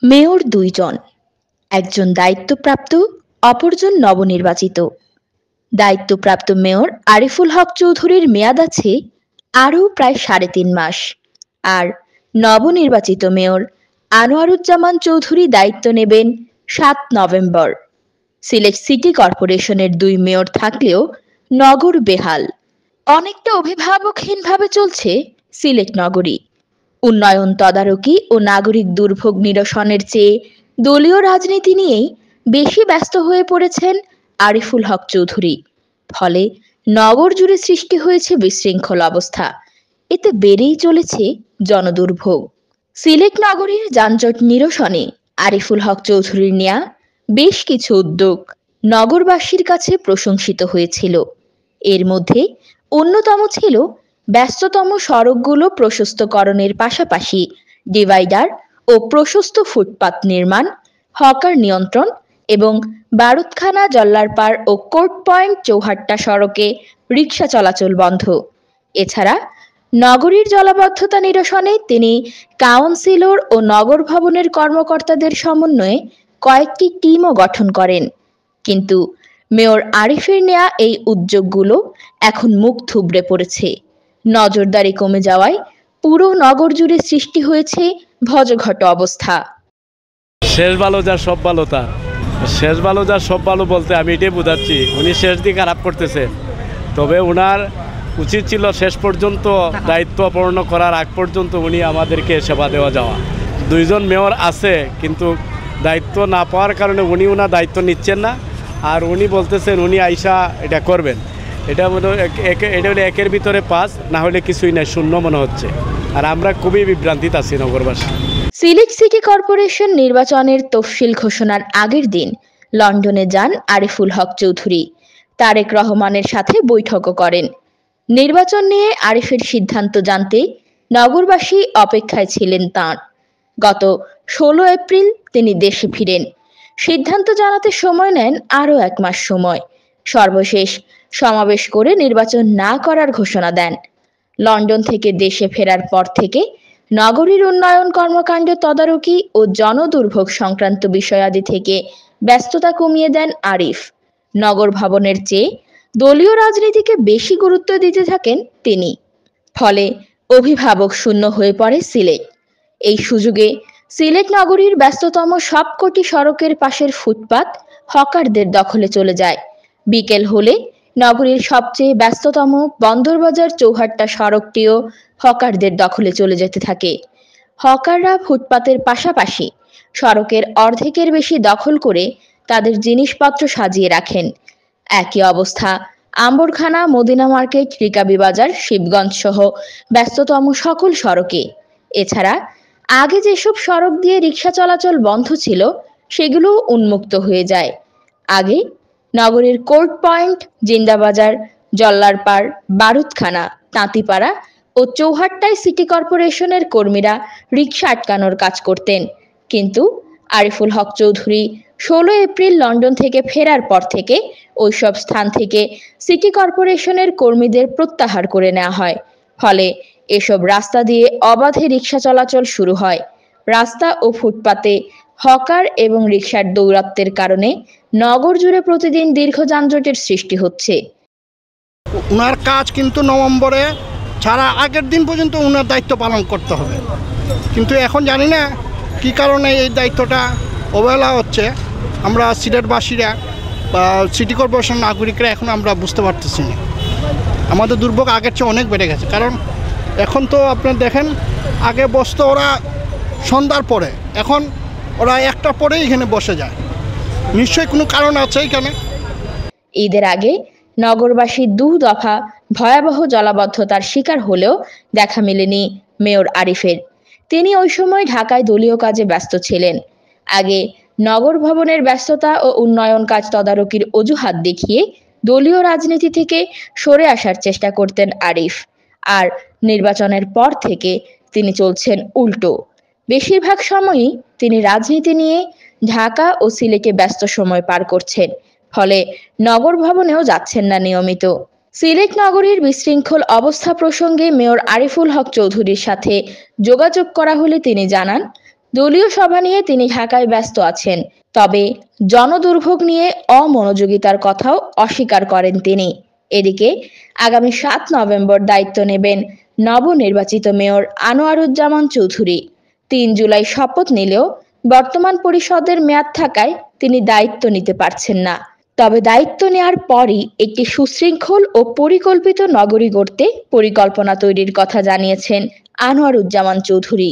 Mayor দুইজন, একজন দায়িত্বপ্রাপ্ত, অপরজন নবনির্বাচিত। দায়িত্বপ্রাপ্ত মেয়র আরিফুল হক চৌধুরীর মেয়াদ আছে আরও প্রায় ৩.৫ মাস, আর নবনির্বাচিত মেয়র আনোয়ারুজ্জামান চৌধুরী দায়িত্ব নেবেন ৭ নভেম্বর। সিলেট সিটি কর্পোরেশনের ২ মেয়র থাকলেও নগর বেহাল। অনেকটা অভিভাবকহীনভাবে চলছে সিলেট নগরী। উন্নয়ন তদারকি ও নাগরিক দুর্ভোগ নিরসনের চেয়ে দলীয় রাজনীতি নিয়েই বেশি ব্যস্ত হয়ে পড়েছেন আরিফুল হক চৌধুরী। ফলে নগর জুড়ে সৃষ্টি হয়েছে বিশৃঙ্খল অবস্থা। এতে বেড়েই চলেছে জনদুর্ভোগ। সিলেট নগরীর যানজট নিরসনে আরিফুল হক চৌধুরীর নেয়া বেশ কিছু উদ্যোগ নগরবাসীর কাছে প্রশংসিত হয়েছিল। এর মধ্যে অন্যতম ছিল ব্যস্ততম সড়কগুলো প্রশস্তকরণের পাশাপাশি ডিভাইডার ও প্রশস্ত ফুটপাত নির্মাণ, হকার নিয়ন্ত্রণ এবং বারুদখানা, জল্লারপাড় ও কোর্ট পয়েন্ট চৌহাট্টা সড়কে রিকশা চলাচল বন্ধ। এছাড়া নগরীর জলাবদ্ধতা নিরসনে তিনি কাউন্সিলর ও নগর ভবনের কর্মকর্তাদের সমন্বয়ে কয়েকটি টিমও গঠন করেন। কিন্তু মেয়র আরিফের নেয়া এই উদ্যোগগুলো এখন মুখ থুবড়ে পড়েছে। নজরদারি কমে যাওয়ায় পুরো নগর জুড়ে সৃষ্টি হয়েছে ভজঘট অবস্থা। শেষ ভালো যার সব ভালো তার। শেষ ভালো যার সব ভালো বলতে আমি এটাই বোঝাচ্ছি, উনি শেষ দিক খারাপ করতেছে। তবে ওনার উচিত ছিল শেষ পর্যন্ত দায়িত্ব পালন করার আগ পর্যন্ত উনি আমাদেরকে সেবা দেওয়া যাওয়া। ২ জন মেয়র আছে, কিন্তু দায়িত্ব না পাওয়ার কারণে উনি ওনার দায়িত্ব নিচ্ছেন না, আর উনি বলতেছেন উনি আইসা এটা করবেন। এটা হলো একের ভিতরে ৫, না হলে কিছুই নাই, শূন্য মনে হচ্ছে। আর আমরা খুবই বিভ্রান্তিতে আছি নগরবাসী। সিলেট সিটি কর্পোরেশন নির্বাচনের তফসিল ঘোষণার আগের দিন লন্ডনে যান আরিফুল হক চৌধুরী। তারেক রহমানের সাথে বৈঠকও করেন। নির্বাচন নিয়ে আরিফের সিদ্ধান্ত জানতে নগরবাসী অপেক্ষায় ছিলেন তাঁর। গত ১৬ এপ্রিল তিনি দেশে ফিরেন। সিদ্ধান্ত জানাতে সময় নেন আরও ১ মাস সময়। সর্বশেষ সমাবেশ করে নির্বাচন না করার ঘোষণা দেন। লন্ডন থেকে দেশে ফেরার পর থেকে নগরীর উন্নয়ন কর্মকাণ্ড তদারকি ও জনদুর্ভোগ সংক্রান্ত বিষয়াদি থেকে ব্যস্ততা কমিয়ে দেন আরিফ। নগর ভবনের চেয়ে দলীয় রাজনীতিকে বেশি গুরুত্ব দিতে থাকেন তিনি। ফলে অভিভাবক শূন্য হয়ে পড়ে সিলেট। এই সুযোগে সিলেট নগরীর ব্যস্ততম সবকটি সড়কের পাশের ফুটপাত হকারদের দখলে চলে যায়। বিকেল হলে নগরীর সবচেয়ে ব্যস্ততম বন্দরবাজার চৌহাট্টা সড়কটিও হকারদের দখলে চলে যেতে থাকে। হকাররা ফুটপাতের পাশাপাশি সড়কের অর্ধেকের বেশি দখল করে তাদের জিনিসপত্র সাজিয়ে রাখেন। একই অবস্থা আম্বরখানা, মদিনা মার্কেট, রিকাবি বাজার, শিবগঞ্জ সহ ব্যস্ততম সকল সড়কে। এছাড়া আগে যেসব সড়ক দিয়ে রিক্সা চলাচল বন্ধ ছিল সেগুলো উন্মুক্ত হয়ে যায়। আগে নগরীর কোর্ট পয়েন্ট, জিন্দাবাজার, জল্লারপাড়, বারুদখানা, তাঁতিপাড়া ও চৌহাট্টায় সিটি কর্পোরেশনের কর্মীরা রিক্সা আটকানোর কাজ করতেন। কিন্তু আরিফুল হক চৌধুরী ১৬ এপ্রিল লন্ডন থেকে ফেরার পর থেকে ওইসব স্থান থেকে সিটি কর্পোরেশনের কর্মীদের প্রত্যাহার করে নেওয়া হয়। ফলে এসব রাস্তা দিয়ে অবাধে রিক্সা চলাচল শুরু হয়। রাস্তা ও ফুটপাতে হকার এবং রিক্সার দৌরাত্ম্যের কারণে নগর জুড়ে প্রতিদিন দীর্ঘ যানজটের সৃষ্টি হচ্ছে। ওনার কাজ কিন্তু নভেম্বরে ছাড়া আগের দিন পর্যন্ত ওনার দায়িত্ব পালন করতে হবে, কিন্তু এখন জানি না কী কারণে এই দায়িত্বটা অবহেলা হচ্ছে। আমরা সিলেটবাসীরা বা সিটি কর্পোরেশন নাগরিকরা এখন আমরা বুঝতে পারতেছি না। আমাদের দুর্ভোগ আগের চেয়ে অনেক বেড়ে গেছে, কারণ এখন তো আপনার দেখেন আগে বসতো ওরা সন্ধ্যার পরে, এখন ওরা ১টার পরেই এখানে বসে যায়। নিশ্চয়ই কোনো কারণ আছে এখানে। ঈদের আগে নগরবাসী ২ দফা ভয়াবহ জলাবদ্ধতার শিকার হলেও দেখা মেলেনি মেয়র আরিফের। তিনি ওই সময় ঢাকায় দলীয় কাজে ব্যস্ত ছিলেন। আগে নগর ভবনের ব্যস্ততা ও উন্নয়ন কাজ তদারকির অজুহাত দেখিয়ে দলীয় রাজনীতি থেকে সরে আসার চেষ্টা করতেন আরিফ। আর নির্বাচনের পর থেকে তিনি চলছেন উল্টো। বেশিরভাগ সময়ই তিনি রাজনীতি নিয়ে ঢাকা ও সিলেটে ব্যস্ত সময় পার করছেন। ফলে নগর ভবনেও যাচ্ছেন না নিয়মিত। সিলেট নগরীর বিশৃঙ্খল অবস্থা প্রসঙ্গে মেয়র আরিফুল হক চৌধুরীর সাথে যোগাযোগ করা হলে তিনি জানান, দলীয় সভা নিয়ে তিনি ঢাকায় ব্যস্ত আছেন, তবে জনদুর্ভোগ নিয়ে অমনোযোগিতার কথাও অস্বীকার করেন তিনি। এদিকে আগামী ৭ নভেম্বর দায়িত্ব নেবেন নবনির্বাচিত মেয়র আনোয়ারুজ্জামান চৌধুরী। ৩ জুলাই শপথ নিলেও বর্তমান পরিষদের মেয়াদ থাকায় তিনি দায়িত্ব নিতে পারছেন না। তবে দায়িত্ব নেয়ার পরই একটি সুশৃঙ্খল ও পরিকল্পিত নগরী গড়তে পরিকল্পনা তৈরির কথা জানিয়েছেন আনোয়ারুজ্জামান চৌধুরী।